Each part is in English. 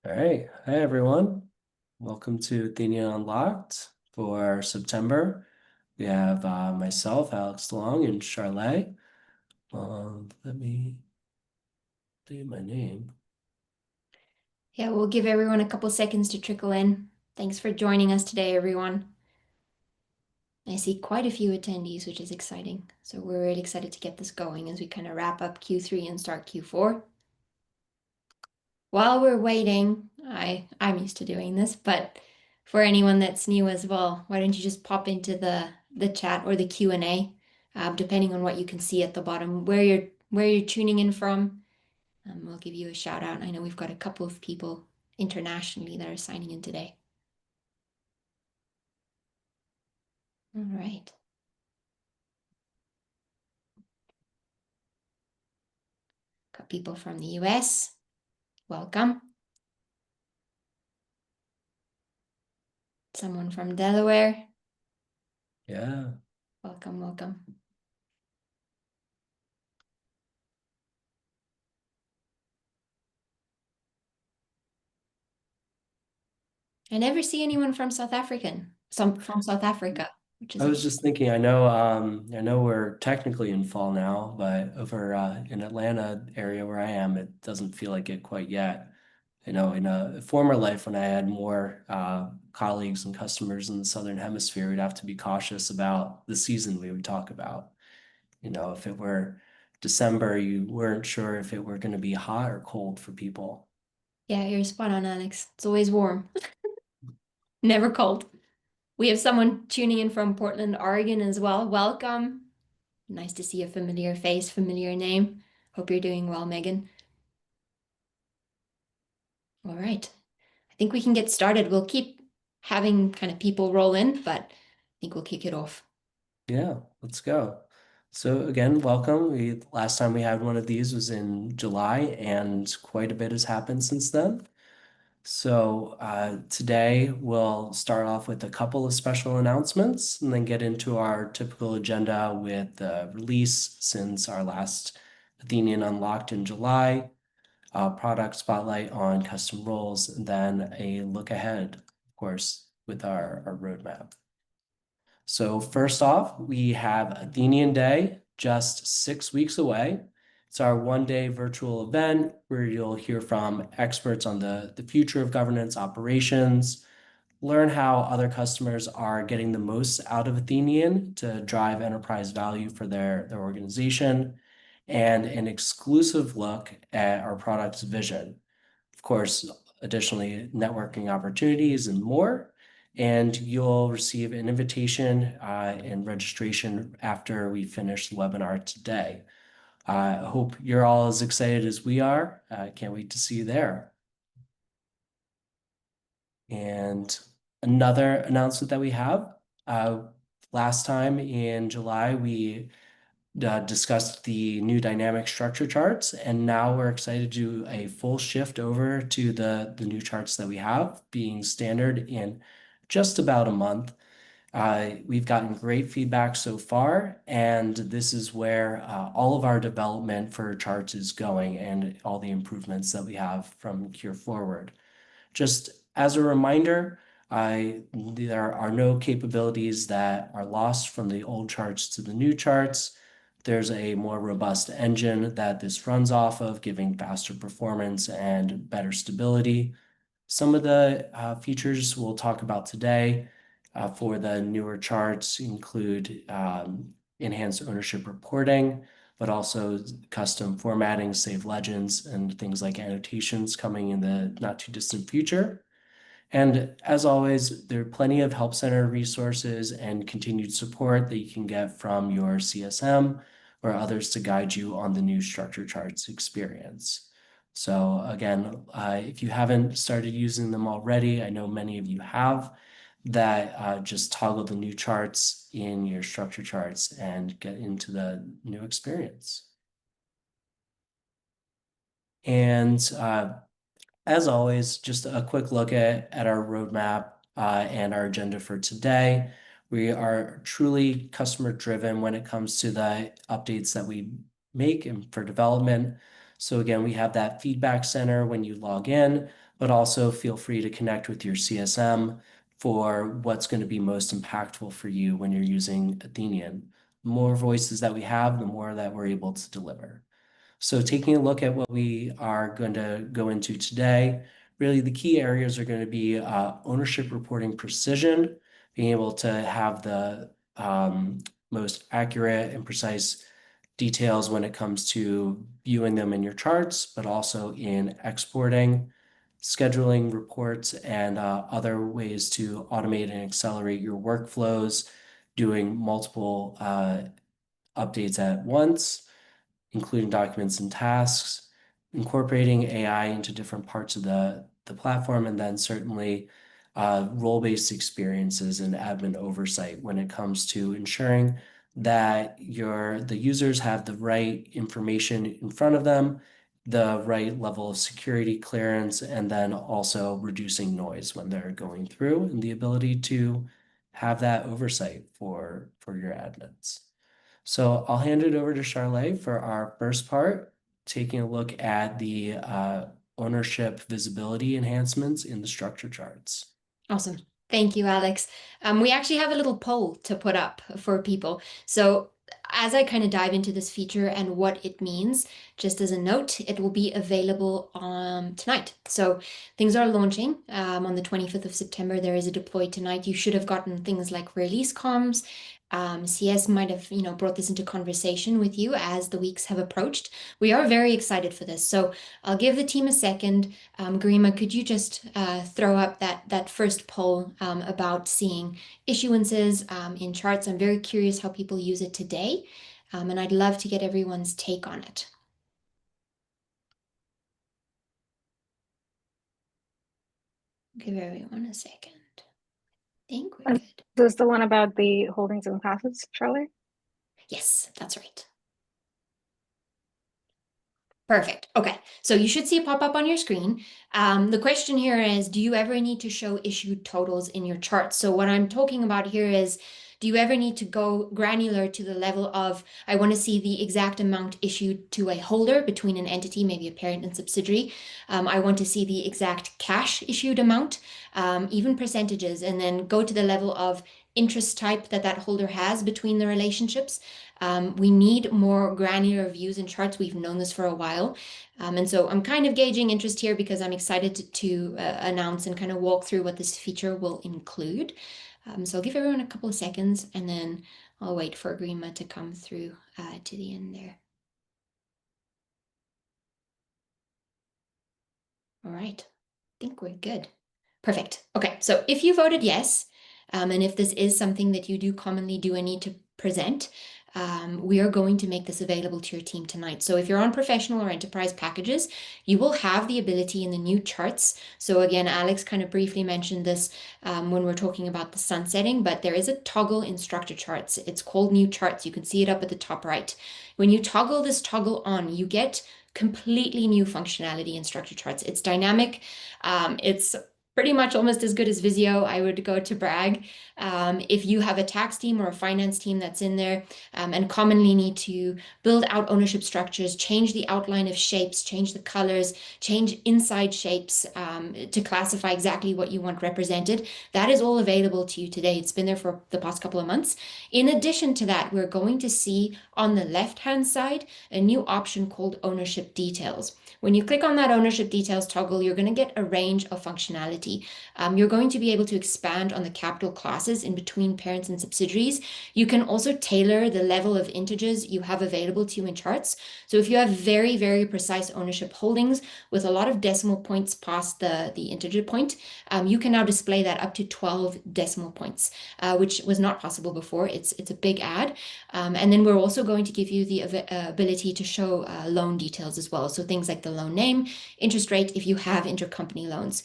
All right. Hi, everyone. Welcome to Athennian Unlocked for September. We have myself, Alex Long, and Charlotte. Let me do my name. Yeah, we'll give everyone a couple seconds to trickle in. Thanks for joining us today, everyone. I see quite a few attendees, which is exciting. So we're really excited to get this going as we kind of wrap up Q3 and start Q4. While we're waiting, I'm used to doing this, but for anyone that's new as well, why don't you just pop into the chat or the Q&A, depending on what you can see at the bottom, where you're tuning in from. We'll give you a shout out. I know we've got a couple of people internationally that are signing in today. All right. Got people from the US. Welcome. Someone from Delaware. Yeah. Welcome, welcome. I never see anyone from from South Africa, which I is was just thinking, I know we're technically in fall now, but over in Atlanta area where I am, it doesn't feel like it quite yet. In a former life when I had more colleagues and customers in the Southern Hemisphere, we'd have to be cautious about the season we would talk about. If it were December, you weren't sure if it were going to be hot or cold for people. yeah, you're spot on, Alex. It's always warm, never cold. We have someone tuning in from Portland, Oregon as well. Welcome. Nice to see a familiar face, familiar name. Hope you're doing well, Megan. All right. I think we can get started. We'll keep having kind of people roll in, but I think we'll kick it off. Yeah, let's go. So again, welcome. Last time we had one of these was in July, and quite a bit has happened since then. So today we'll start off with a couple of special announcements and then get into our typical agenda with the release since our last Athenian Unlocked in July, product spotlight on custom roles, and then a look ahead, of course, with our roadmap. So first off, we have Athenian Day, just 6 weeks away. It's our one-day virtual event where you'll hear from experts on the future of governance operations, learn how other customers are getting the most out of Athenian to drive enterprise value for their organization, and an exclusive look at our product's vision. Of course, additionally, networking opportunities and more. And you'll receive an invitation and registration after we finish the webinar today. I hope you're all as excited as we are. I can't wait to see you there. And another announcement that we have, last time in July, we discussed the new dynamic structure charts, and now we're excited to do a full shift over to the new charts that we have being standard in just about a month. We've gotten great feedback so far, and this is where all of our development for charts is going and all the improvements that we have from here forward. Just as a reminder, there are no capabilities that are lost from the old charts to the new charts. There's a more robust engine that this runs off of, giving faster performance and better stability. Some of the features we'll talk about today for the newer charts include enhanced ownership reporting, but also custom formatting, save legends, and things like annotations coming in the not too distant future. And as always, there are plenty of Help Center resources and continued support that you can get from your CSM or others to guide you on the new structure charts experience. So again, if you haven't started using them already, I know many of you have, that just toggle the new charts in your structure charts and get into the new experience. And as always, just a quick look at our roadmap and our agenda for today. We are truly customer driven when it comes to the updates that we make and for development. So again, we have that feedback center when you log in. but also feel free to connect with your CSM for what's going to be most impactful for you when you're using Athenian. The more voices that we have, the more that we're able to deliver. So taking a look at what we are going to go into today, really the key areas are going to be ownership reporting precision, being able to have the most accurate and precise details when it comes to viewing them in your charts, but also in exporting, scheduling reports, and other ways to automate and accelerate your workflows, doing multiple updates at once, including documents and tasks, incorporating AI into different parts of the platform, and then certainly role-based experiences and admin oversight when it comes to ensuring that the users have the right information in front of them, the right level of security clearance, and then also reducing noise when they're going through, and the ability to have that oversight for your admins. So I'll hand it over to Charlotte for our first part, taking a look at the ownership visibility enhancements in the structure charts. Awesome. Thank you, Alex. We actually have a little poll to put up for people. So as I kind of dive into this feature and what it means, just as a note, it will be available tonight. So things are launching on the 25th of September. There is a deploy tonight. You should have gotten things like release comms. CS might have, brought this into conversation with you as the weeks have approached. We are very excited for this. So I'll give the team a second. Garima, could you just throw up that first poll about seeing issuances in charts? I'm very curious how people use it today, and I'd love to get everyone's take on it. Give everyone a second. I think we're And good. this is the one about the holdings and passes, Charlie? Yes, that's right. Perfect. Okay, so you should see it pop up on your screen. The question here is, do you ever need to show issued totals in your chart? So what I'm talking about here is, do you ever need to go granular to the level of, I want to see the exact amount issued to a holder between an entity, maybe a parent and subsidiary. I want to see the exact cash issued amount, even percentages, and then go to the level of interest type that holder has between the relationships. We need more granular views and charts. We've known this for a while. And so I'm kind of gauging interest here because I'm excited to announce and kind of walk through what this feature will include. So I'll give everyone a couple of seconds and then I'll wait for Grima to come through to the end there. All right, I think we're good. Perfect. Okay, so if you voted yes, and if this is something that you do commonly do and need to present, we are going to make this available to your team tonight. So if you're on professional or enterprise packages, you will have the ability in the new charts. So again, Alex kind of briefly mentioned this when we're talking about the sunsetting, but there is a toggle in structure charts. It's called new charts. You can see it up at the top right. When you toggle this toggle on, you get completely new functionality in structure charts. It's dynamic. It's pretty much almost as good as Visio, I would go to brag. If you have a tax team or a finance team that's in there and commonly need to build out ownership structures, change the outline of shapes, change the colors, change inside shapes to classify exactly what you want represented, that is all available to you today. It's been there for the past couple of months. In addition to that, we're going to see on the left-hand side a new option called ownership details. When you click on that ownership details toggle, you're going to get a range of functionality. You're going to be able to expand on the capital classes in between parents and subsidiaries. You can also tailor the level of integers you have available to you in charts. So if you have very, very precise ownership holdings with a lot of decimal points past the integer point, you can now display that up to 12 decimal points, which was not possible before. It's a big add. And then we're also going to give you the ability to show loan details as well. So things like the loan name, interest rate, if you have intercompany loans.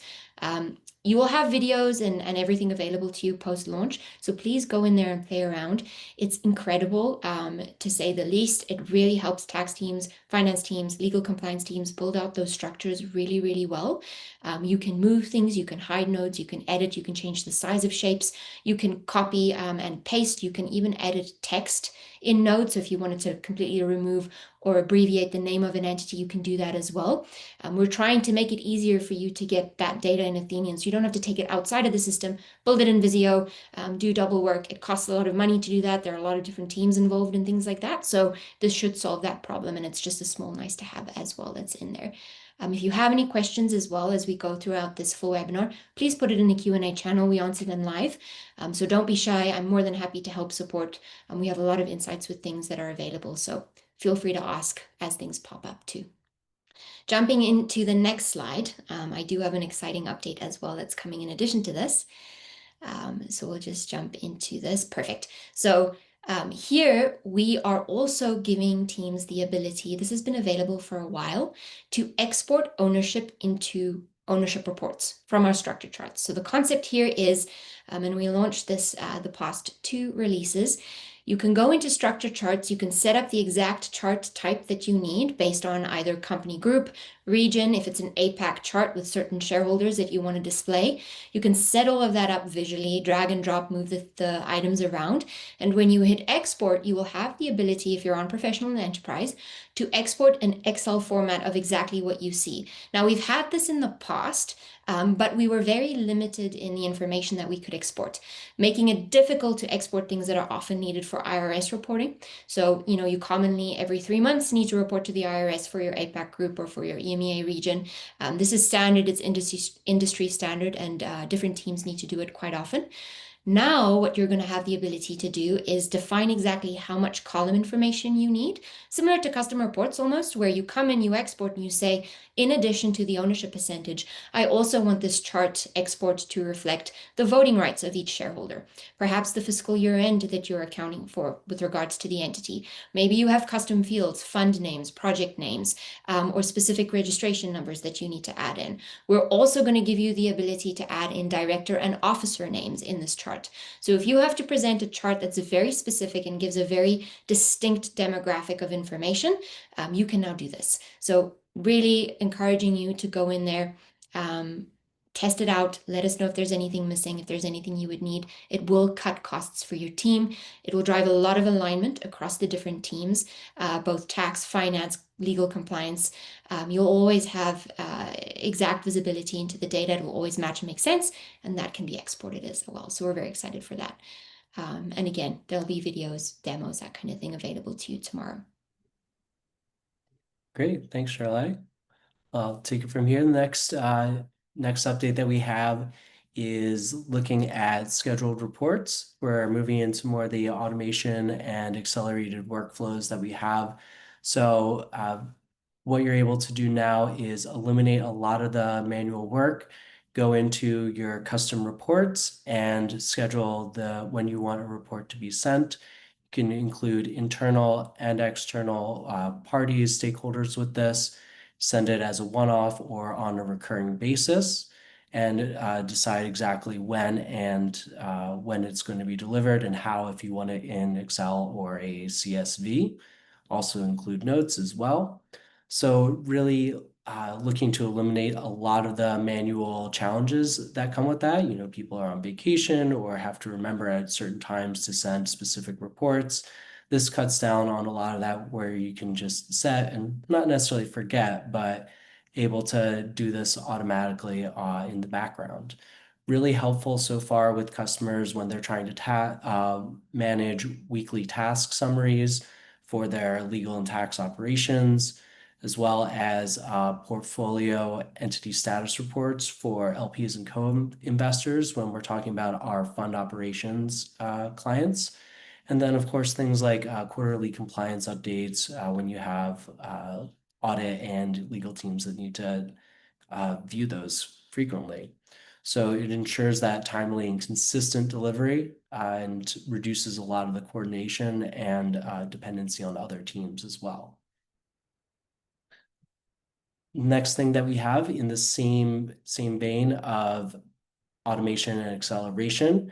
You will have videos and everything available to you post-launch. So please go in there and play around. It's incredible, to say the least. It really helps tax teams, finance teams, legal compliance teams build out those structures really, really well. You can move things, you can hide nodes, you can edit, you can change the size of shapes, you can copy and paste, you can even edit text in notes. So if you wanted to completely remove or abbreviate the name of an entity, you can do that as well. We're trying to make it easier for you to get that data in Athennian, so you don't have to take it outside of the system, build it in Visio, do double work. It costs a lot of money to do that. There are a lot of different teams involved and things like that. So this should solve that problem, and it's just a small nice to have as well that's in there. If you have any questions as well as we go throughout this full webinar, please put it in the Q&A channel. We answer them live. So don't be shy. I'm more than happy to help support. We have a lot of insights with things that are available. So feel free to ask as things pop up too. Jumping into the next slide, I do have an exciting update as well that's coming in addition to this. So we'll just jump into this. Perfect. So here we are also giving teams the ability, this has been available for a while, to export ownership into ownership reports from our structure charts. So the concept here is, and we launched this the past 2 releases, you can go into structure charts, you can set up the exact chart type that you need based on either company group, region, if it's an APAC chart with certain shareholders that you want to display. You can set all of that up visually, drag and drop, move the items around. And when you hit export, you will have the ability, if you're on professional and enterprise, to export an Excel format of exactly what you see. Now, we've had this in the past, but we were very limited in the information that we could export, making it difficult to export things that are often needed for IRS reporting. So, you commonly every 3 months need to report to the IRS for your APAC group or for your EMEA region. This is standard, it's industry standard, and different teams need to do it quite often. Now, what you're going to have the ability to do is define exactly how much column information you need, similar to custom reports almost, where you come in, you export, and you say, in addition to the ownership percentage, I also want this chart export to reflect the voting rights of each shareholder, perhaps the fiscal year end that you're accounting for with regards to the entity. Maybe you have custom fields, fund names, project names, or specific registration numbers that you need to add in. We're also going to give you the ability to add in director and officer names in this chart. So if you have to present a chart that's very specific and gives a very distinct demographic of information, you can now do this. So really encouraging you to go in there, test it out, let us know if there's anything missing, if there's anything you would need. It will cut costs for your team. It will drive a lot of alignment across the different teams, both tax, finance, legal compliance. You'll always have exact visibility into the data. It will always match and make sense, and that can be exported as well. So we're very excited for that. And again, there'll be videos, demos, that kind of thing available to you tomorrow. Great, thanks, Shirley. I'll take it from here. The next update that we have is looking at scheduled reports. We're moving into more of the automation and accelerated workflows that we have. So what you're able to do now is eliminate a lot of the manual work, go into your custom reports and schedule when you want a report to be sent. You can include internal and external parties, stakeholders with this, send it as a one-off or on a recurring basis, and decide exactly when and when it's going to be delivered and how, if you want it in Excel or a CSV. Also include notes as well. So really looking to eliminate a lot of the manual challenges that come with that. People are on vacation or have to remember at certain times to send specific reports. This cuts down on a lot of that, where you can just set and not necessarily forget, but able to do this automatically in the background. Really helpful so far with customers when they're trying to manage weekly task summaries for their legal and tax operations, as well as portfolio entity status reports for LPs and co-investors when we're talking about our fund operations clients. And then, of course, things like quarterly compliance updates when you have audit and legal teams that need to view those frequently. So it ensures that timely and consistent delivery and reduces a lot of the coordination and dependency on other teams as well. Next thing that we have in the same vein of automation and acceleration,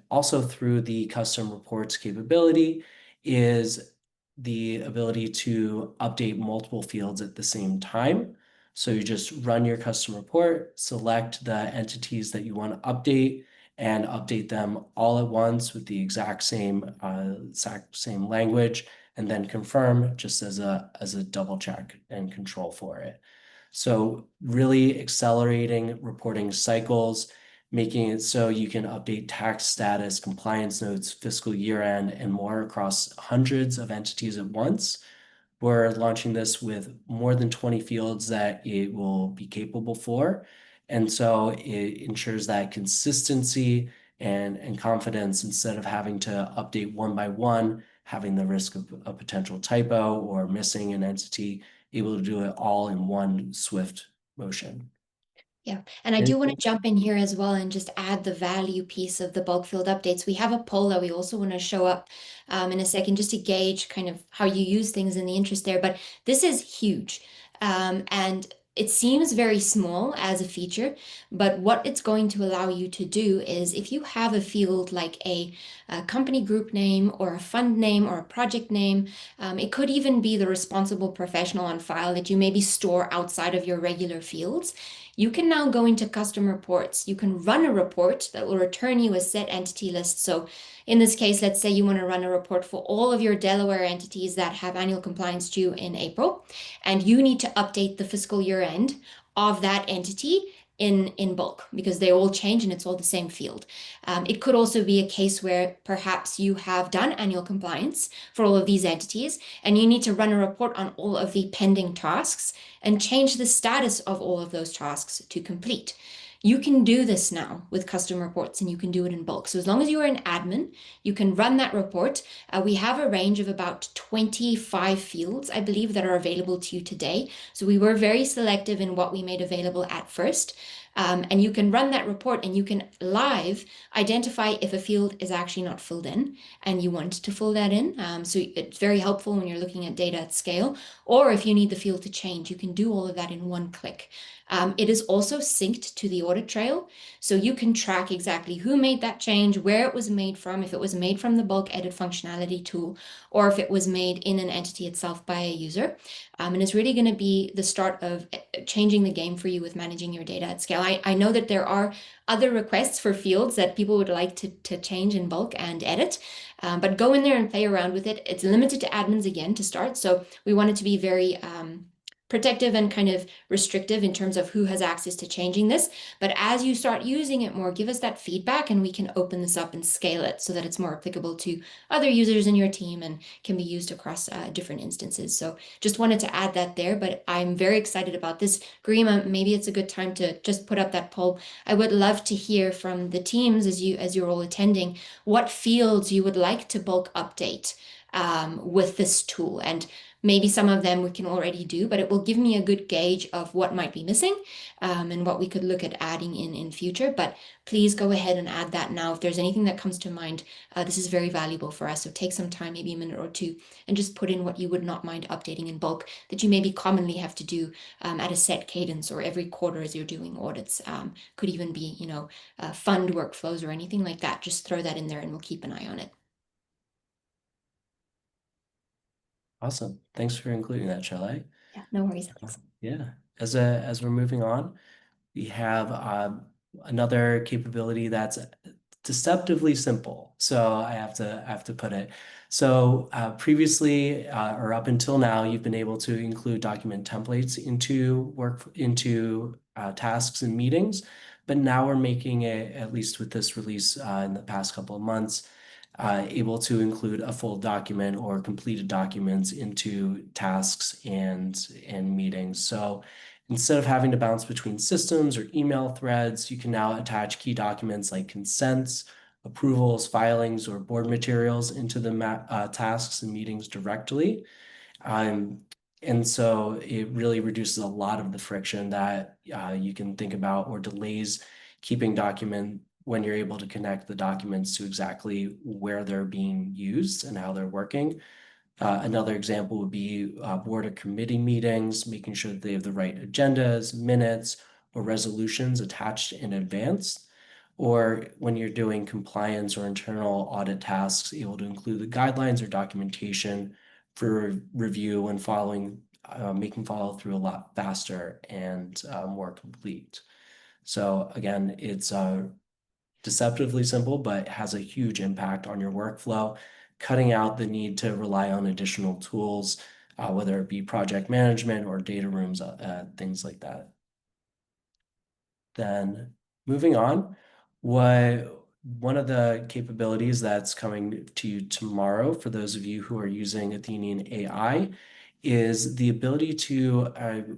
also through the custom reports capability, is the ability to update multiple fields at the same time. So you just run your custom report, select the entities that you want to update, and update them all at once with the exact same language, and then confirm just as a double check and control for it. So really accelerating reporting cycles, making it so you can update tax status, compliance notes, fiscal year end, and more across hundreds of entities at once. We're launching this with more than 20 fields that it will be capable for. And so it ensures that consistency and confidence instead of having to update one by one, having the risk of a potential typo or missing an entity, able to do it all in one swift motion. Yeah, and I do want to jump in here as well and just add the value piece of the bulk field updates. We have a poll that we also want to show up in a second just to gauge kind of how you use things in the interest there. But this is huge. And it seems very small as a feature, but what it's going to allow you to do is if you have a field like a company group name or a fund name or a project name, it could even be the responsible professional on file that you maybe store outside of your regular fields. You can now go into custom reports. You can run a report that will return you a set entity list. So in this case, let's say you want to run a report for all of your Delaware entities that have annual compliance due in April, and you need to update the fiscal year end of that entity in bulk because they all change and it's all the same field. It could also be a case where perhaps you have done annual compliance for all of these entities and you need to run a report on all of the pending tasks and change the status of all of those tasks to complete. You can do this now with custom reports and you can do it in bulk. So as long as you are an admin, you can run that report. We have a range of about 25 fields, I believe, that are available to you today. So we were very selective in what we made available at first. And you can run that report and you can live identify if a field is actually not filled in and you want to fill that in. So it's very helpful when you're looking at data at scale, or if you need the field to change, you can do all of that in one click. It is also synced to the audit trail, so you can track exactly who made that change, where it was made from, if it was made from the bulk edit functionality tool, or if it was made in an entity itself by a user. And it's really going to be the start of changing the game for you with managing your data at scale. I know that there are other requests for fields that people would like to change in bulk and edit, but go in there and play around with it. It's limited to admins again to start, so we want it to be very protective and kind of restrictive in terms of who has access to changing this. But as you start using it more, give us that feedback and we can open this up and scale it so that it's more applicable to other users in your team and can be used across different instances. So just wanted to add that there, but I'm very excited about this. Garima, maybe it's a good time to just put up that poll. I would love to hear from the teams as you're all attending, what fields you would like to bulk update with this tool. And maybe some of them we can already do, but it will give me a good gauge of what might be missing and what we could look at adding in future. But please go ahead and add that now. If there's anything that comes to mind, this is very valuable for us. So take some time, maybe a minute or two, and just put in what you would not mind updating in bulk that you maybe commonly have to do at a set cadence or every quarter as you're doing audits. Could even be, fund workflows or anything like that. Just throw that in there and we'll keep an eye on it. Awesome. Thanks for including that, Shelley. Yeah, no worries. Yeah. As we're moving on, we have another capability that's deceptively simple. So I have to put it. So previously or up until now, you've been able to include document templates into tasks and meetings, but now we're making it, at least with this release in the past couple of months, able to include a full document or completed documents into tasks and meetings. So instead of having to bounce between systems or email threads, you can now attach key documents like consents, approvals, filings, or board materials into the tasks and meetings directly. And so it really reduces a lot of the friction that you can think about or delays keeping document when you're able to connect the documents to exactly where they're being used and how they're working. Another example would be board or committee meetings, making sure that they have the right agendas, minutes, or resolutions attached in advance. Or when you're doing compliance or internal audit tasks, able to include the guidelines or documentation for review and making follow through a lot faster and more complete. So again, it's deceptively simple, but has a huge impact on your workflow, cutting out the need to rely on additional tools, whether it be project management or data rooms, things like that. Then moving on, one of the capabilities that's coming to you tomorrow for those of you who are using Athenian AI is the ability to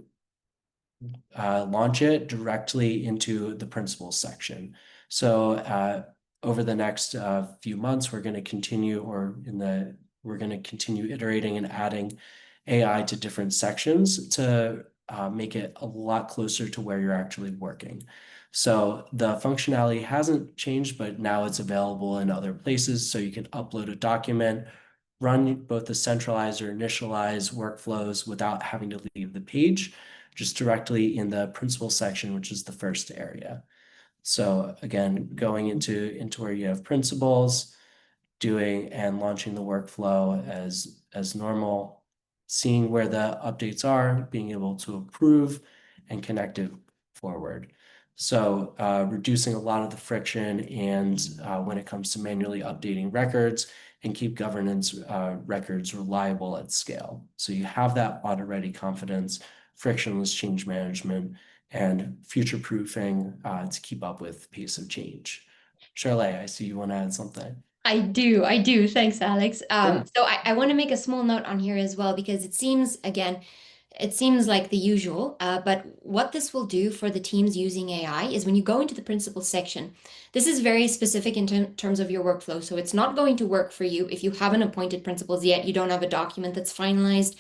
launch it directly into the principles section. So over the next few months, we're going to continue, we're going to continue iterating and adding AI to different sections to make it a lot closer to where you're actually working. So the functionality hasn't changed, but now it's available in other places. So you can upload a document, run both the centralize or initialize workflows without having to leave the page, just directly in the principal section, which is the first area. So again, going into where you have principles, doing and launching the workflow as normal, seeing where the updates are, being able to approve and connect it forward. So reducing a lot of the friction and when it comes to manually updating records and keep governance records reliable at scale. So you have that audit-ready confidence, frictionless change management, and future-proofing to keep up with pace of change. Charlotte, I see you want to add something. I do. Thanks, Alex. Yeah. So I want to make a small note on here as well, because it seems, again, it seems like the usual, but what this will do for the teams using AI is when you go into the principles section, this is very specific in terms of your workflow. So it's not going to work for you if you haven't appointed principals yet, you don't have a document that's finalized,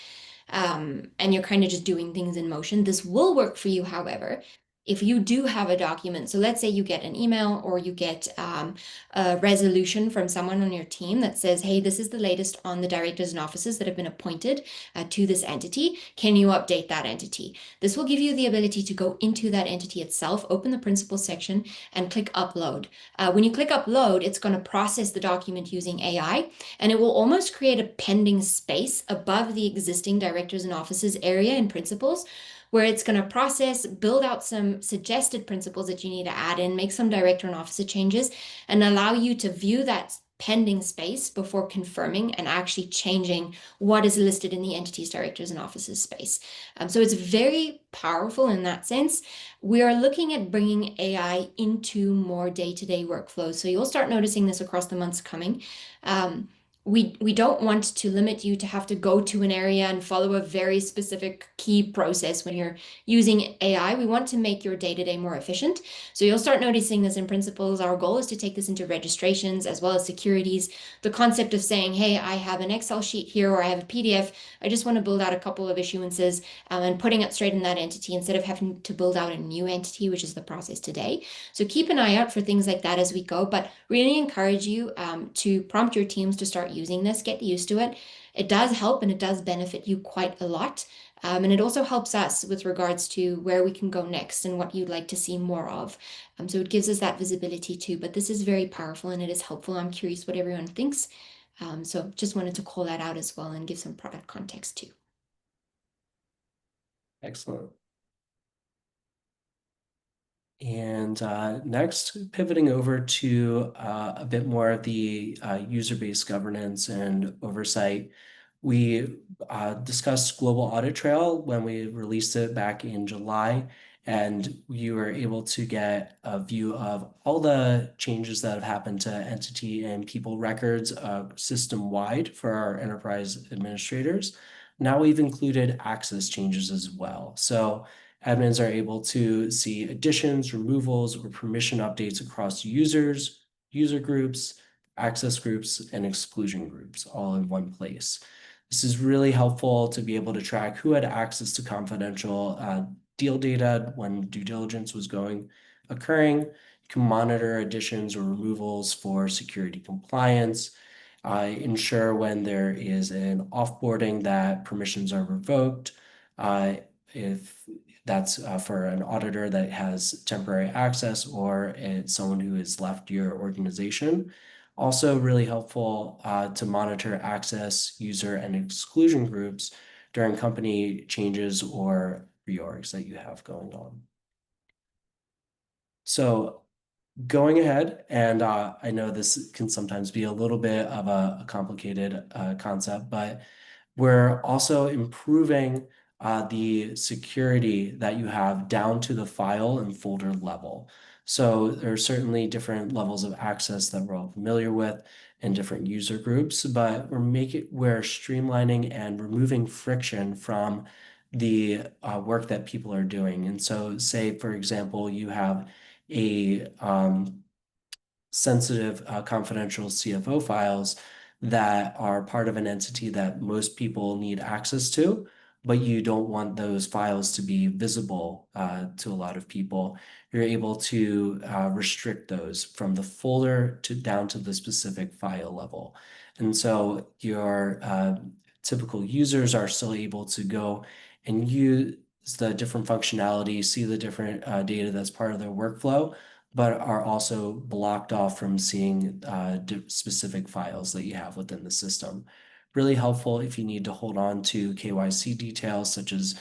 and you're kind of just doing things in motion. This will work for you, however, if you do have a document. So let's say you get an email or you get a resolution from someone on your team that says, hey, this is the latest on the directors and officers that have been appointed to this entity. Can you update that entity? This will give you the ability to go into that entity itself, open the principles section, and click upload. When you click upload, it's going to process the document using AI, and it will almost create a pending space above the existing directors and officers area in principles, where it's going to process, build out some suggested principles that you need to add in, make some director and officer changes, and allow you to view that pending space before confirming and actually changing what is listed in the entity's directors and officers space. So it's very powerful in that sense. We are looking at bringing AI into more day-to-day workflows. So you'll start noticing this across the months coming. We don't want to limit you to have to go to an area and follow a very specific key process when you're using AI. We want to make your day-to-day more efficient. So you'll start noticing this in principles. Our goal is to take this into registrations as well as securities. The concept of saying, hey, I have an Excel sheet here or I have a PDF. I just want to build out a couple of issuances and putting it straight in that entity instead of having to build out a new entity, which is the process today. So keep an eye out for things like that as we go, but really encourage you to prompt your teams to start using this, get used to it. It does help and it does benefit you quite a lot. And it also helps us with regards to where we can go next and what you'd like to see more of. So it gives us that visibility too. But this is very powerful and it is helpful. I'm curious what everyone thinks. So just wanted to call that out as well and give some product context too. Excellent. And next, pivoting over to a bit more of the user-based governance and oversight. We discussed Global Audit Trail when we released it back in July, and you were able to get a view of all the changes that have happened to entity and people records system-wide for our enterprise administrators. Now we've included access changes as well. So admins are able to see additions, removals, or permission updates across users, user groups, access groups, and exclusion groups all in one place. This is really helpful to be able to track who had access to confidential deal data when due diligence was occurring. You can monitor additions or removals for security compliance, ensure when there is an offboarding that permissions are revoked. If that's for an auditor that has temporary access or it's someone who has left your organization. Also really helpful to monitor access, user, and exclusion groups during company changes or reorgs that you have going on. So going ahead, and I know this can sometimes be a little bit of a complicated concept, but we're also improving the security that you have down to the file and folder level. So there are certainly different levels of access that we're all familiar with in different user groups, but we're streamlining and removing friction from the work that people are doing. And so, say for example, you have a sensitive, confidential CFO files that are part of an entity that most people need access to, but you don't want those files to be visible to a lot of people. You're able to restrict those from the folder to down to the specific file level. And so your typical users are still able to go and use the different functionality, see the different data that's part of their workflow, but are also blocked off from seeing specific files that you have within the system. Really helpful if you need to hold on to KYC details such as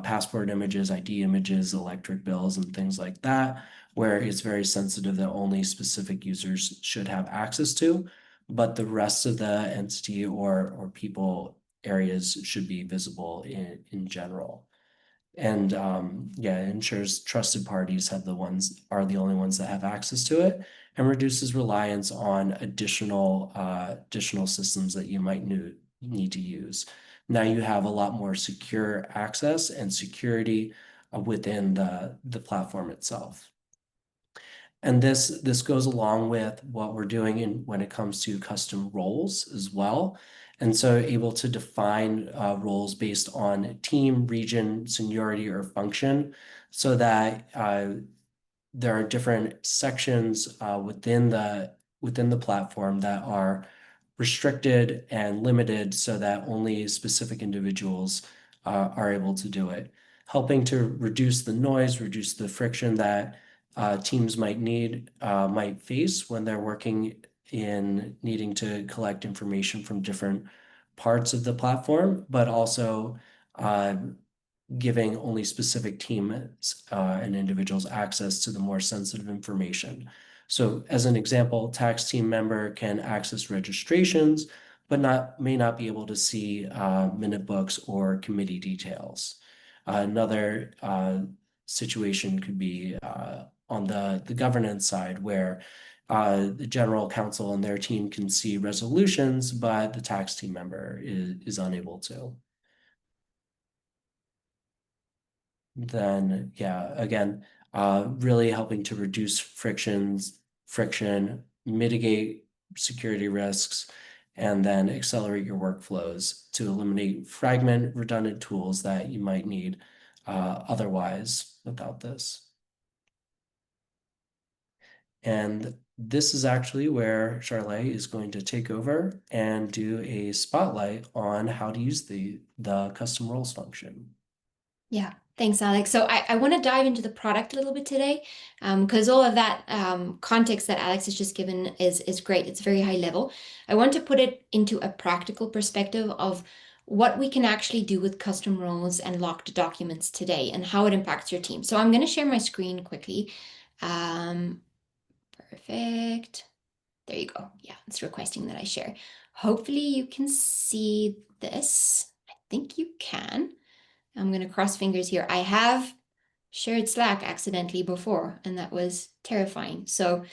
passport images, ID images, electric bills, and things like that, where it's very sensitive that only specific users should have access to, but the rest of the entity or people areas should be visible in general. And yeah, it ensures trusted parties are the only ones that have access to it, and reduces reliance on additional systems that you might need to use. Now you have a lot more secure access and security within the platform itself. And this goes along with what we're doing when it comes to custom roles as well. And so able to define roles based on team, region, seniority, or function so that there are different sections within the platform that are restricted and limited so that only specific individuals are able to do it, helping to reduce the noise, reduce the friction that teams might face when they're working in needing to collect information from different parts of the platform, but also uh, giving only specific teams and individuals access to the more sensitive information. So as an example, tax team member can access registrations, but may not be able to see minute books or committee details. Another situation could be on the governance side where the general counsel and their team can see resolutions, but the tax team member is unable to. Then yeah, again, really helping to reduce friction, mitigate security risks, and then accelerate your workflows to eliminate fragment redundant tools that you might need otherwise without this. And this is actually where Charlotte is going to take over and do a spotlight on how to use the custom roles function. Yeah, thanks, Alex. So I want to dive into the product a little bit today, because all of that context that Alex has just given is great. It's very high level. I want to put it into a practical perspective of what we can actually do with custom roles and locked documents today and how it impacts your team. So I'm going to share my screen quickly. Perfect. There you go. Yeah, it's requesting that I share. Hopefully you can see this. I think you can. I'm going to cross fingers here. I have shared Slack accidentally before, and that was terrifying. So,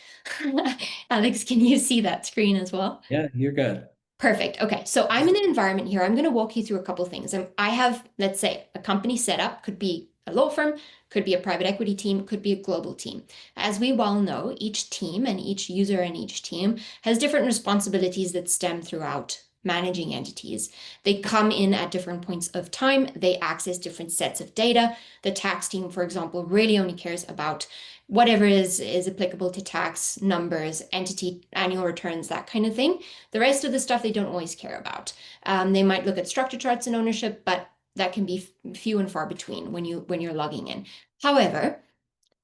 Alex, can you see that screen as well? Yeah, you're good. Perfect. Okay, so I'm in an environment here. I'm going to walk you through a couple things. I have, let's say, a company setup, could be a law firm, could be a private equity team, could be a global team. As we well know, each team and each user and each team has different responsibilities that stem throughout managing entities. They come in at different points of time. They access different sets of data. The tax team, for example, really only cares about whatever is applicable to tax numbers, entity annual returns, that kind of thing. The rest of the stuff they don't always care about. They might look at structure charts and ownership, but that can be few and far between when you're logging in. However,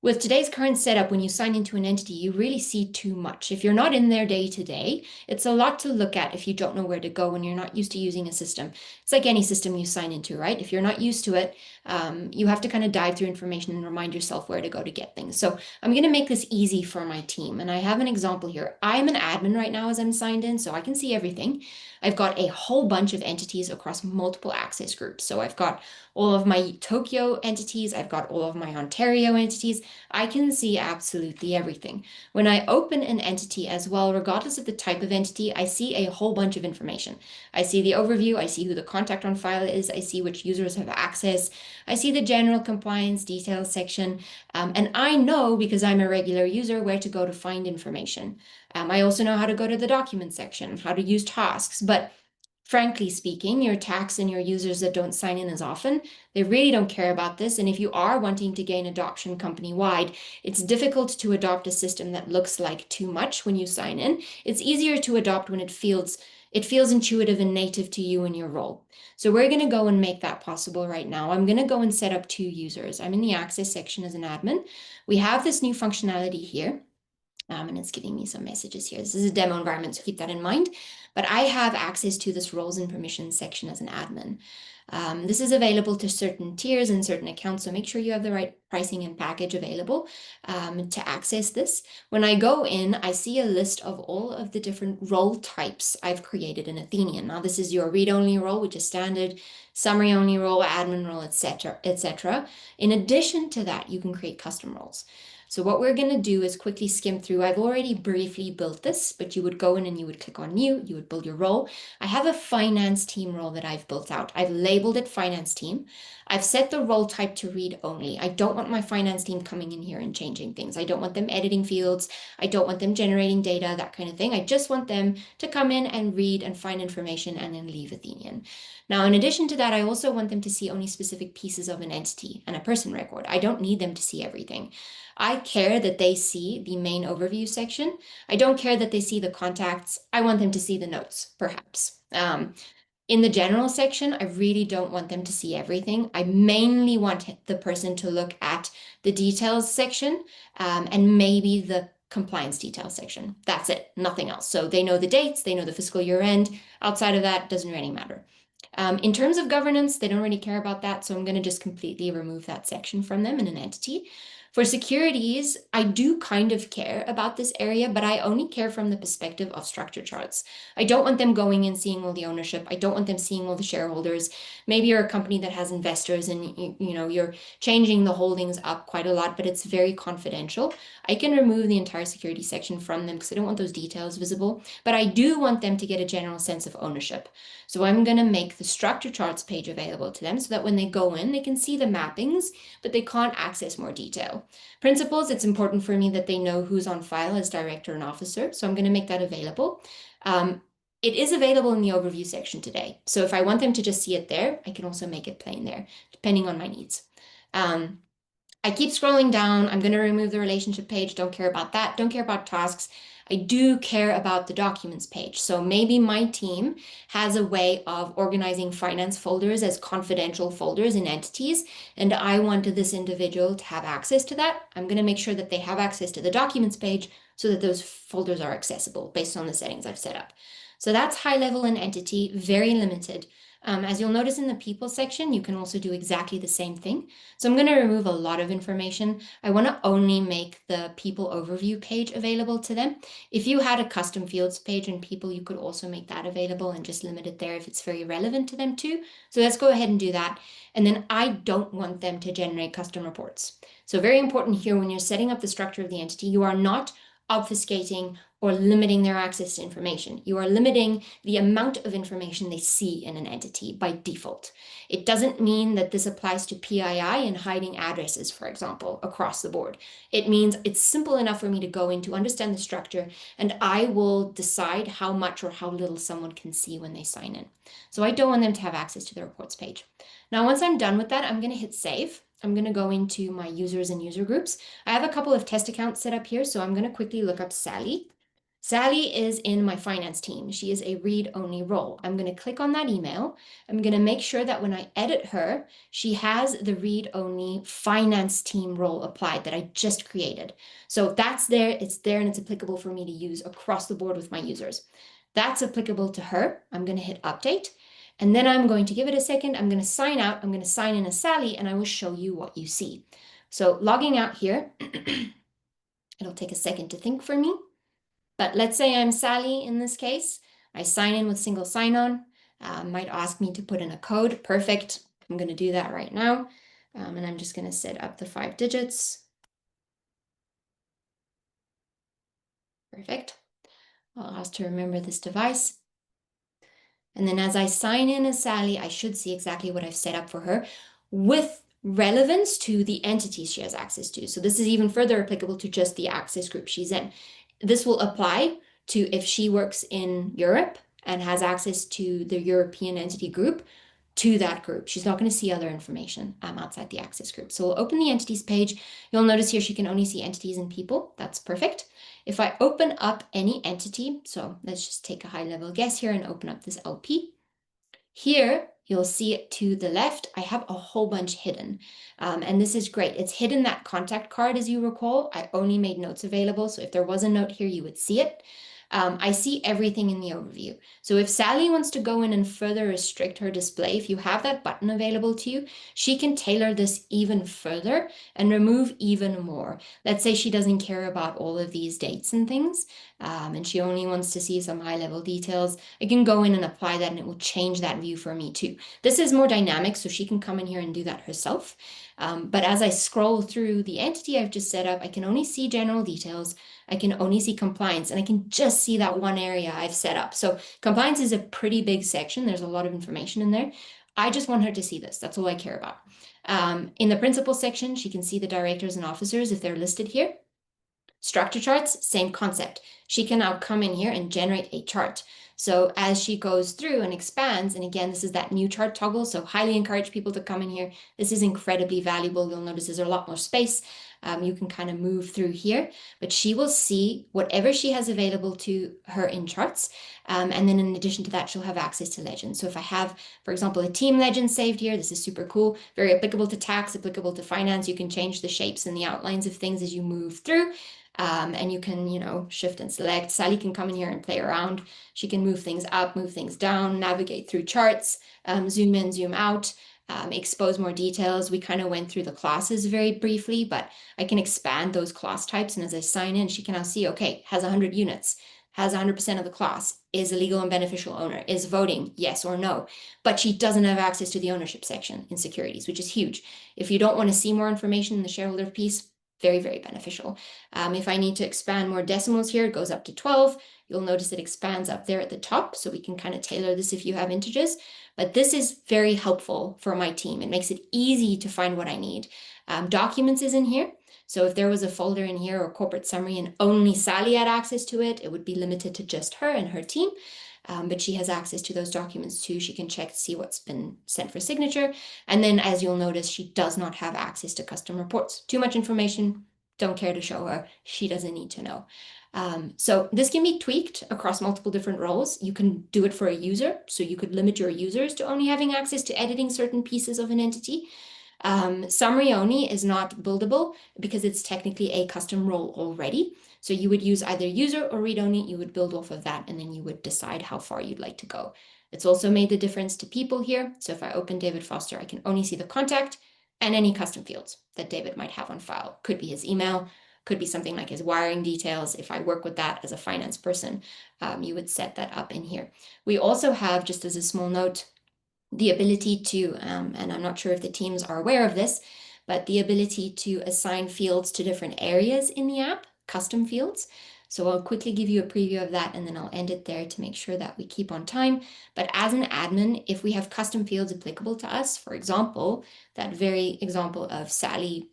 With today's current setup, when you sign into an entity, you really see too much. If you're not in there day to day, it's a lot to look at if you don't know where to go when you're not used to using a system. It's like any system you sign into, right? If you're not used to it, you have to kind of dive through information and remind yourself where to go to get things. So I'm going to make this easy for my team. And I have an example here. I'm an admin right now as I'm signed in, so I can see everything. I've got a whole bunch of entities across multiple access groups. So I've got all of my Tokyo entities, I've got all of my Ontario entities. I can see absolutely everything. When I open an entity as well, regardless of the type of entity, I see a whole bunch of information. I see the overview, I see who the contact on file is, I see which users have access, I see the general compliance details section, and I know, because I'm a regular user, where to go to find information. I also know how to go to the document section, how to use tasks, but frankly speaking, your tax and your users that don't sign in as often, they really don't care about this. And if you are wanting to gain adoption company-wide, it's difficult to adopt a system that looks like too much when you sign in. It's easier to adopt when it feels intuitive and native to you and your role. So we're going to go and make that possible right now. I'm going to go and set up 2 users. I'm in the access section as an admin. We have this new functionality here. And it's giving me some messages here. This is a demo environment, so keep that in mind. But I have access to this roles and permissions section as an admin. This is available to certain tiers and certain accounts, so make sure you have the right pricing and package available to access this. When I go in, I see a list of all of the different role types I've created in Athennian. Now, this is your read-only role, which is standard, summary-only role, admin role, etc., etc. In addition to that, you can create custom roles. So what we're going to do is quickly skim through. I've already briefly built this, but you would go in and you would click on new, you would build your role. I have a finance team role that I've built out. I've labeled it finance team. I've set the role type to read only. I don't want my finance team coming in here and changing things. I don't want them editing fields. I don't want them generating data, that kind of thing. I just want them to come in and read and find information and then leave Athenian. Now, in addition to that, I also want them to see only specific pieces of an entity and a person record. I don't need them to see everything. I care that they see the main overview section. I don't care that they see the contacts. I want them to see the notes, perhaps. In the general section, I really don't want them to see everything. I mainly want the person to look at the details section and maybe the compliance details section. That's it, nothing else. So they know the dates, they know the fiscal year end. Outside of that, doesn't really matter. In terms of governance, they don't really care about that, so I'm going to just completely remove that section from them in an entity. For securities, I do kind of care about this area, but I only care from the perspective of structure charts. I don't want them going and seeing all the ownership. I don't want them seeing all the shareholders. Maybe you're a company that has investors and you're changing the holdings up quite a lot, but it's very confidential. I can remove the entire security section from them because I don't want those details visible, but I do want them to get a general sense of ownership. So I'm going to make the structure charts page available to them so that when they go in, they can see the mappings, but they can't access more detail. Principals, it's important for me that they know who's on file as director and officer, so I'm going to make that available. It is available in the overview section today. So if I want them to just see it there, I can also make it plain there, depending on my needs. I keep scrolling down. I'm going to remove the relationship page. Don't care about that. Don't care about tasks. I do care about the documents page. So maybe my team has a way of organizing finance folders as confidential folders in entities, and I wanted this individual to have access to that. I'm going to make sure that they have access to the documents page so that those folders are accessible based on the settings I've set up. So that's high level and entity, very limited. As you'll notice in the people section, you can also do exactly the same thing. So I'm going to remove a lot of information. I want to only make the people overview page available to them. If you had a custom fields page in people, you could also make that available and just limit it there if it's very relevant to them too. So let's go ahead and do that. And then I don't want them to generate custom reports. So very important here, when you're setting up the structure of the entity, you are not obfuscating or limiting their access to information. You are limiting the amount of information they see in an entity by default. It doesn't mean that this applies to PII and hiding addresses, for example, across the board. It means it's simple enough for me to go in to understand the structure, and I will decide how much or how little someone can see when they sign in. So I don't want them to have access to the reports page. Now, once I'm done with that, I'm going to hit save. I'm going to go into my users and user groups. I have a couple of test accounts set up here, so I'm going to quickly look up Sally. Sally is in my finance team. She is a read-only role. I'm going to click on that email. I'm going to make sure that when I edit her, she has the read-only finance team role applied that I just created. So that's there, it's there, and it's applicable for me to use across the board with my users. That's applicable to her. I'm going to hit update. And then I'm going to give it a second. I'm going to sign out. I'm going to sign in as Sally, and I will show you what you see. So logging out here, it'll take a second to think for me. But let's say I'm Sally in this case. I sign in with single sign-on. Might ask me to put in a code. Perfect. I'm going to do that right now. And I'm just going to set up the 5 digits. Perfect. I'll ask to remember this device. And then as I sign in as Sally, I should see exactly what I've set up for her with relevance to the entities she has access to. So this is even further applicable to just the access group she's in. This will apply to if she works in Europe and has access to the European entity group, to that group. She's not going to see other information outside the access group. So we'll open the entities page. You'll notice here she can only see entities and people. That's perfect. If I open up any entity, so let's just take a high level guess here and open up this LP. Here, you'll see it to the left, I have a whole bunch hidden. And this is great. It's hidden that contact card, as you recall. I only made notes available, so if there was a note here, you would see it. I see everything in the overview. So if Sally wants to go in and further restrict her display, if you have that button available to you, she can tailor this even further and remove even more. Let's say she doesn't care about all of these dates and things, and she only wants to see some high-level details. I can go in and apply that, and it will change that view for me too. This is more dynamic, so she can come in here and do that herself. But as I scroll through the entity I've just set up, I can only see general details. I can only see compliance, and I can just see that one area I've set up. So compliance is a pretty big section. There's a lot of information in there. I just want her to see this. That's all I care about. In the principal section, she can see the directors and officers if they're listed here. Structure charts, same concept. She can now come in here and generate a chart. So as she goes through and expands, and again, this is that new chart toggle, so highly encourage people to come in here. This is incredibly valuable. You'll notice there's a lot more space. You can kind of move through here, but she will see whatever she has available to her in charts. And then in addition to that, she'll have access to legends. So if I have, for example, a team legend saved here, this is super cool, very applicable to tax, applicable to finance. You can change the shapes and the outlines of things as you move through. And you can, shift and select. Sally can come in here and play around. She can move things up, move things down, navigate through charts, zoom in, zoom out, expose more details. We kind of went through the classes very briefly, but I can expand those class types. And as I sign in, she can now see, okay, has 100 units, has 100% of the class, is a legal and beneficial owner, is voting, yes or no. But she doesn't have access to the ownership section in securities, which is huge. If you don't want to see more information in the shareholder piece, very, very beneficial. If I need to expand more decimals here, it goes up to 12. You'll notice it expands up there at the top, so we can kind of tailor this if you have integers. But this is very helpful for my team. It makes it easy to find what I need. Documents is in here. So if there was a folder in here or corporate summary and only Sally had access to it, it would be limited to just her and her team. But she has access to those documents too. She can check to see what's been sent for signature. And then as you'll notice, she does not have access to custom reports. Too much information, don't care to show her. She doesn't need to know. So this can be tweaked across multiple different roles. You can do it for a user. So you could limit your users to only having access to editing certain pieces of an entity. Summary only is not buildable because it's technically a custom role already. So you would use either user or read only, you would build off of that, and then you would decide how far you'd like to go. It's also made the difference to people here. So if I open David Foster, I can only see the contact and any custom fields that David might have on file. Could be his email, could be something like his wiring details. If I work with that as a finance person, you would set that up in here. We also have, just as a small note, the ability to, and I'm not sure if the teams are aware of this, but the ability to assign fields to different areas in the app, custom fields. So I'll quickly give you a preview of that, and then I'll end it there to make sure that we keep on time. But as an admin, if we have custom fields applicable to us, for example, that very example of Sally,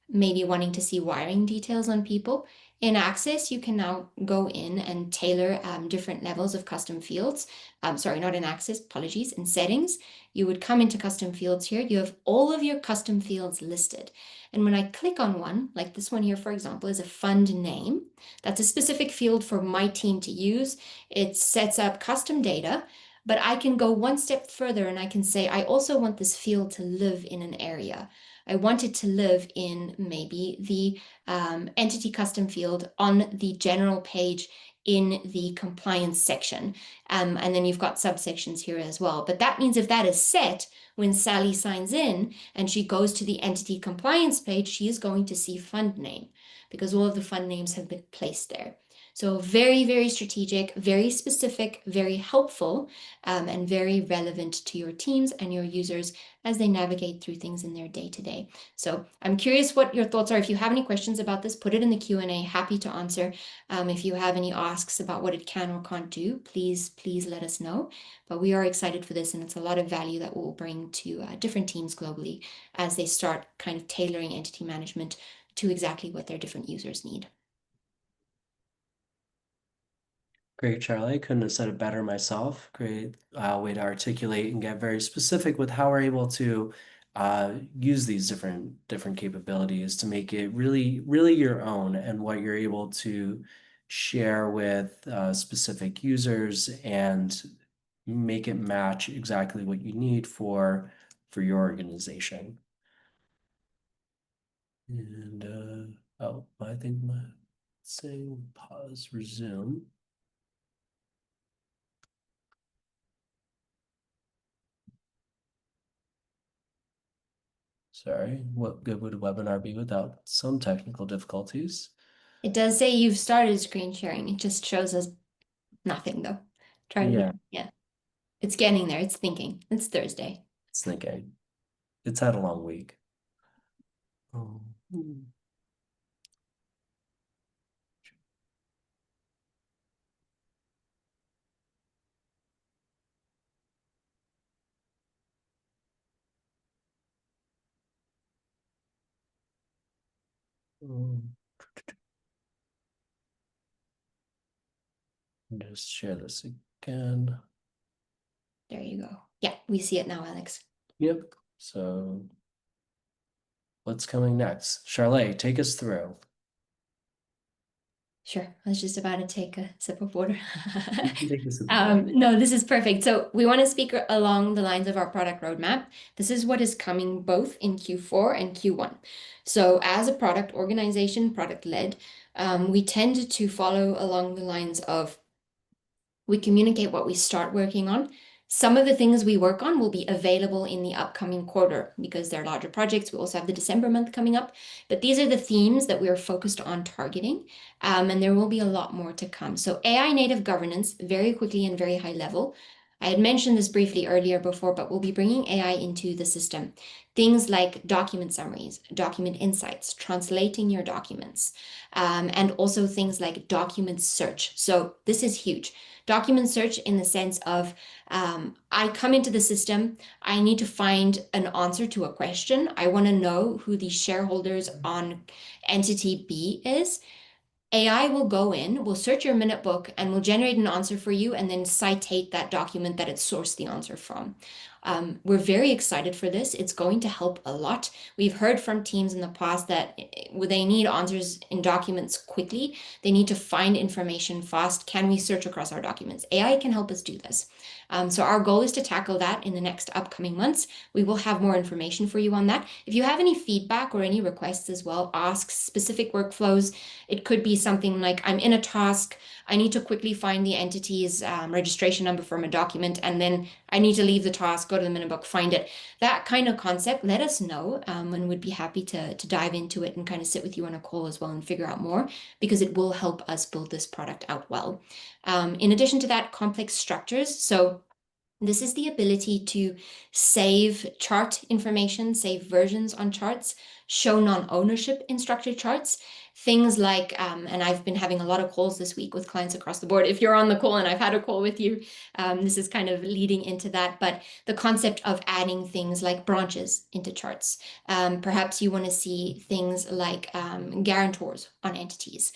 maybe wanting to see wiring details on people, In Access, you can now go in and tailor different levels of custom fields. Sorry, not in Access, apologies. In Settings, you would come into custom fields here. You have all of your custom fields listed. And when I click on one, like this one here, for example, is a fund name. That's a specific field for my team to use. It sets up custom data, but I can go one step further and I can say, I also want this field to live in an area. I want it to live in maybe the entity custom field on the general page in the compliance section. And then you've got subsections here as well. But that means if that is set, when Sally signs in and she goes to the entity compliance page, she is going to see fund name because all of the fund names have been placed there. So very, very strategic, very specific, very helpful, and very relevant to your teams and your users as they navigate through things in their day-to-day. So I'm curious what your thoughts are. If you have any questions about this, put it in the Q&A. Happy to answer. If you have any asks about what it can or can't do, please let us know. But we are excited for this, and it's a lot of value that we'll bring to different teams globally as they start kind of tailoring entity management to exactly what their different users need. Great, Charlie. I couldn't have said it better myself. Great way to articulate and get very specific with how we're able to use these different capabilities to make it really your own and what you're able to share with specific users and make it match exactly what you need for your organization. And oh, I think my saying pause, resume. Sorry, what good would a webinar be without some technical difficulties? It does say you've started screen sharing. It just shows us nothing though. Try to Yeah, yeah. It's getting there. It's thinking. It's Thursday. it's thinking. It's had a long week. Oh. Just share this again. There you go. Yeah, we see it now, Alex. Yep. So what's coming next? Charlotte, take us through. Sure. I was just about to take a sip of water. You can take us through. No, this is perfect. So we want to speak along the lines of our product roadmap. This is what is coming both in Q4 and Q1. So as a product organization, product-led, we tend to follow along the lines of we communicate what we start working on. Some of the things we work on will be available in the upcoming quarter because they're larger projects. We also have the December month coming up, but these are the themes that we are focused on targeting, and there will be a lot more to come. So AI native governance, very quickly and very high level. I had mentioned this briefly earlier before, but we'll be bringing AI into the system. Things like document summaries, document insights, translating your documents, and also things like document search. So this is huge. Document search in the sense of I come into the system, I need to find an answer to a question. I want to know who the shareholders on entity B is. AI will go in, will search your minute book, and will generate an answer for you and then citate that document that it sourced the answer from. We're very excited for this. It's going to help a lot. We've heard from teams in the past that they need answers in documents quickly. They need to find information fast. Can we search across our documents? AI can help us do this. So our goal is to tackle that in the next upcoming months. We will have more information for you on that. If you have any feedback or any requests as well, ask specific workflows. It could be something like I'm in a task, I need to quickly find the entity's registration number from a document, and then I need to leave the task, go to the minute book, find it. That kind of concept, let us know, and we'd be happy to dive into it and kind of sit with you on a call as well and figure out more, because it will help us build this product out well. In addition to that, complex structures. So this is the ability to save chart information, save versions on charts, show non-ownership in structured charts. Things like, and I've been having a lot of calls this week with clients across the board. If you're on the call and I've had a call with you, this is kind of leading into that. But the concept of adding things like branches into charts. Perhaps you want to see things like guarantors on entities.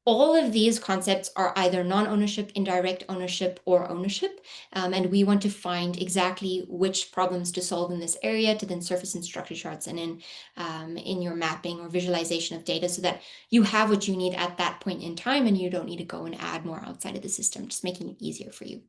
All of these concepts are either non-ownership, indirect ownership, or ownership. And we want to find exactly which problems to solve in this area to then surface in structure charts and in your mapping or visualization of data so that you have what you need at that point in time and you don't need to go and add more outside of the system, just making it easier for you.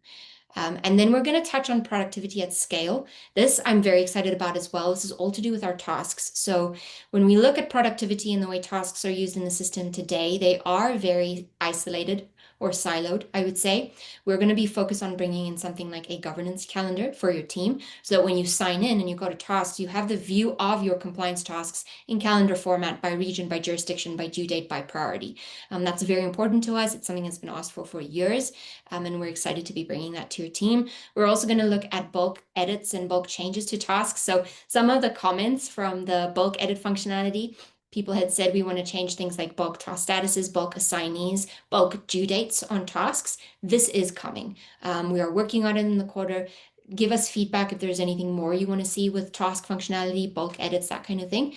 And then we're going to touch on productivity at scale. This I'm very excited about as well. This is all to do with our tasks. So when we look at productivity and the way tasks are used in the system today, they are very isolated or siloed, I would say. We're going to be focused on bringing in something like a governance calendar for your team so that when you sign in and you go to tasks, you have the view of your compliance tasks in calendar format by region, by jurisdiction, by due date, by priority. That's very important to us. It's something that's been asked for years, and we're excited to be bringing that to your team. We're also going to look at bulk edits and bulk changes to tasks. So some of the comments from the bulk edit functionality, people had said we want to change things like bulk task statuses, bulk assignees, bulk due dates on tasks. This is coming. We are working on it in the quarter. Give us feedback if there's anything more you want to see with task functionality, bulk edits, that kind of thing.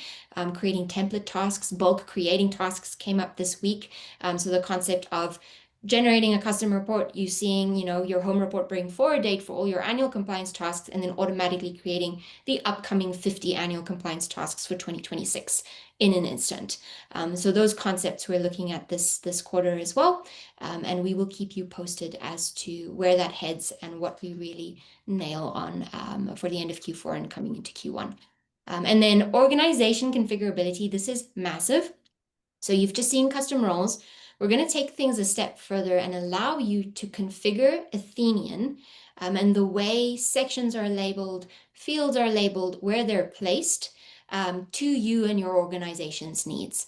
Creating template tasks, bulk creating tasks came up this week. So the concept of generating a custom report, you seeing, your home report bring forward date for all your annual compliance tasks, and then automatically creating the upcoming 50 annual compliance tasks for 2026 in an instant. So those concepts we're looking at this quarter as well, and we will keep you posted as to where that heads and what we really nail on for the end of Q4 and coming into Q1. And then organization configurability, this is massive. So you've just seen custom roles. We're going to take things a step further and allow you to configure Athenian and the way sections are labeled, fields are labeled, where they're placed to you and your organization's needs.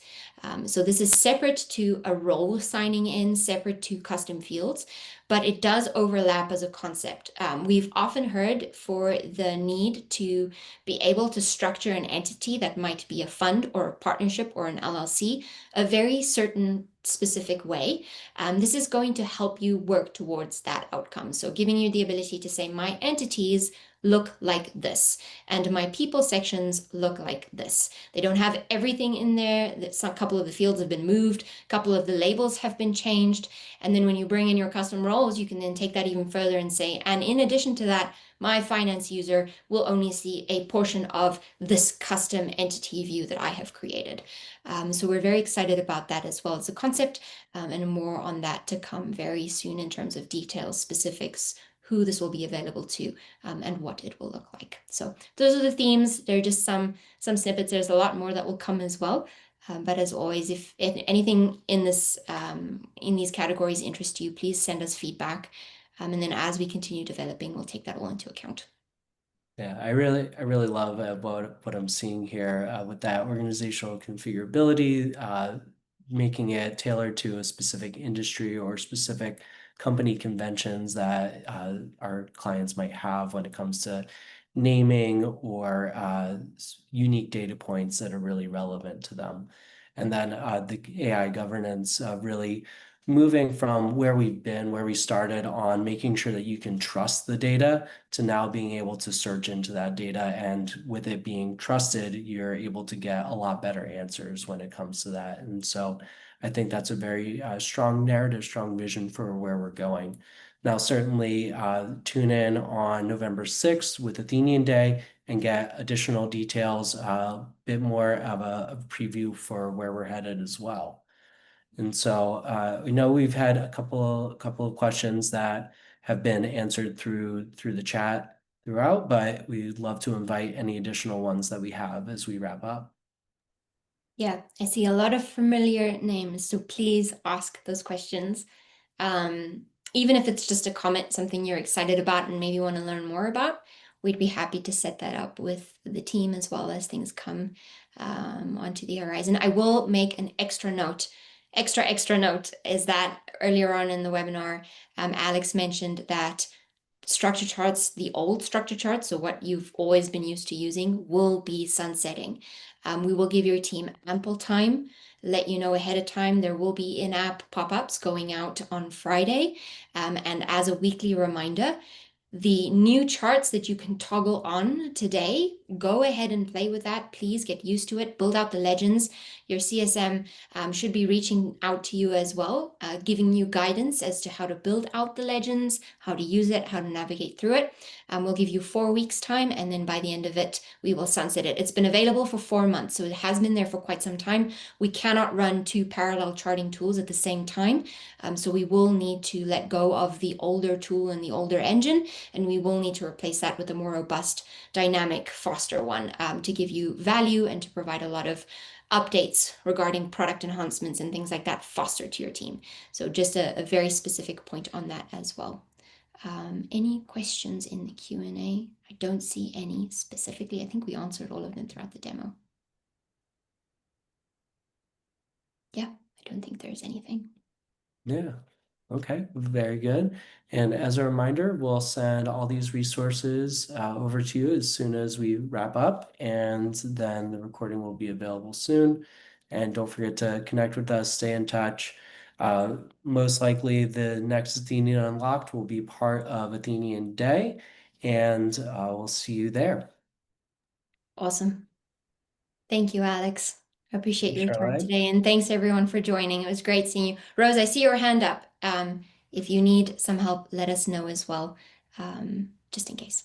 So this is separate to a role signing in, separate to custom fields, but it does overlap as a concept. We've often heard for the need to be able to structure an entity that might be a fund or a partnership or an LLC a very certain specific way. This is going to help you work towards that outcome. So giving you the ability to say, my entities look like this, and my people sections look like this. They don't have everything in there. A couple of the fields have been moved, a couple of the labels have been changed. And then when you bring in your custom roles, you can then take that even further and say, and in addition to that, my finance user will only see a portion of this custom entity view that I have created. So we're very excited about that as well as a concept, and more on that to come very soon in terms of details, specifics, who this will be available to, and what it will look like. So those are the themes. They're just some snippets. There's a lot more that will come as well. But as always, if anything in these categories interest you, please send us feedback. And then as we continue developing, we'll take that all into account. Yeah, I really love what I'm seeing here with that organizational configurability, making it tailored to a specific industry or specific company conventions that our clients might have when it comes to naming or unique data points that are really relevant to them. And then the AI governance really moving from where we've been, where we started on making sure that you can trust the data to now being able to search into that data. And with it being trusted, you're able to get a lot better answers when it comes to that. And so I think that's a very strong narrative, strong vision for where we're going. Now, certainly tune in on November 6th with Athenian Day and get additional details, a bit more of a preview for where we're headed as well. And so we know we've had a couple of questions that have been answered through the chat throughout, but we'd love to invite any additional ones that we have as we wrap up. Yeah, I see a lot of familiar names, so please ask those questions. Even if it's just a comment, something you're excited about and maybe want to learn more about, we'd be happy to set that up with the team as well as things come onto the horizon. I will make an extra note is that earlier on in the webinar, Alex mentioned that structure charts, the old structure charts, so what you've always been used to using, will be sunsetting. We will give your team ample time, let you know ahead of time. There will be in-app pop-ups going out on Friday. And as a weekly reminder, the new charts that you can toggle on today, go ahead and play with that. Please get used to it. Build out the legends. Your CSM should be reaching out to you as well, giving you guidance as to how to build out the legends, how to use it, how to navigate through it. We'll give you 4 weeks time, and then by the end of it, we will sunset it. It's been available for 4 months, so it has been there for quite some time. We cannot run 2 parallel charting tools at the same time. So we will need to let go of the older tool and the older engine, and we will need to replace that with a more robust, dynamic, faster one to give you value and to provide a lot of updates regarding product enhancements and things like that faster to your team. So just a very specific point on that as well. Any questions in the Q&A? I don't see any specifically. I think we answered all of them throughout the demo. Yeah, I don't think there's anything. Yeah. Okay, very good. And as a reminder, we'll send all these resources over to you as soon as we wrap up, and then the recording will be available soon. And don't forget to connect with us, stay in touch. Most likely, the next Athenian Unlocked will be part of Athenian Day, and we'll see you there. Awesome. Thank you, Alex. I appreciate your time Charlotte? today, and thanks everyone for joining. It was great seeing you. Rose, I see your hand up. If you need some help, let us know as well, just in case.